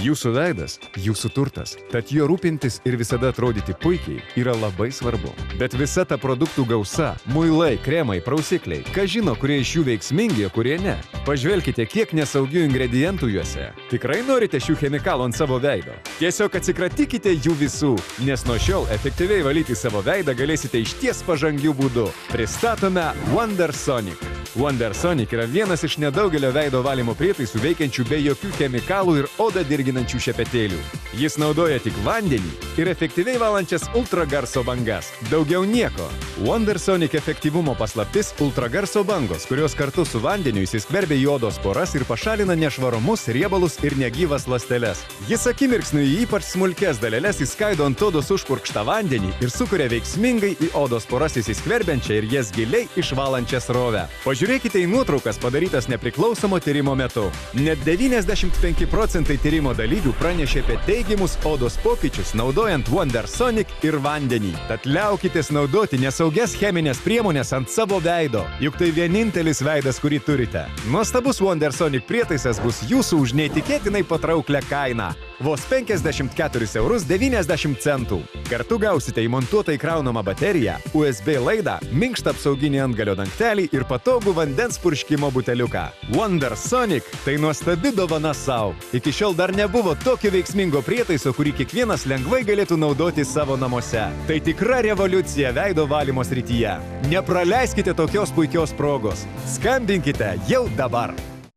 Jūsų veidas – jūsų turtas, tad juo rūpintis ir visada atrodyti puikiai yra labai svarbu. Bet visa ta produktų gausa – muilai, kremai, prausikliai – ką žino, kurie iš jų veiksmingi, o kurie ne? Pažvelkite, kiek nesaugių ingredientų juose. Tikrai norite šių chemikalų ant savo veido? Tiesiog atsikratykite jų visų, nes nuo šiol efektyviai valyti savo veidą galėsite išties pažangių būdų. Pristatome WonderSonic. WonderSonic yra vienas iš nedaugelio veido valymo prietaisų veikiančių be jokių chemikalų ir odą dirginančių šepetėlių. Jis naudoja tik vandenį ir efektyviai valančias ultragarso bangas. Daugiau nieko. WonderSonic efektyvumo paslaptis – ultragarso bangos, kurios kartu su vandeniu įsiskverbia į odos poras ir pašalina nešvarumus, riebalus ir negyvas ląsteles. Jis akimirksniu į ypač smulkes daleles įskaido ant odos užpurkštą vandenį ir sukuria veiksmingai į odos poras įsiskverbiančią ir jas giliai išvalančią srovę. Pažiūrėkite į nuotraukas padarytas nepriklausomo tyrimo metu. Net 95 procentai tyrimo dalyvių pranešė apie teigiamus odos pokyčius naudojant WonderSonic ir vandenį. Tad liaukitės naudoti nesaugias cheminės priemonės ant savo veido, juk tai vienintelis veidas, kurį turite. Nuostabus WonderSonic prietaisas bus jūsų už neįtikėtinai patrauklią kainą. Vos 54,90 €. Kartu gausite įmontuotą įkraunamą bateriją, USB laidą, minkštą apsauginį antgalio dangtelį ir patogų vandens purškimo buteliuką. WonderSonic – tai nuostabi dovana sau. Iki šiol dar nebuvo tokio veiksmingo prietaiso, kurį kiekvienas lengvai galėtų naudoti savo namuose. Tai tikra revoliucija veido valymo srityje. Nepraleiskite tokios puikios progos. Skambinkite jau dabar.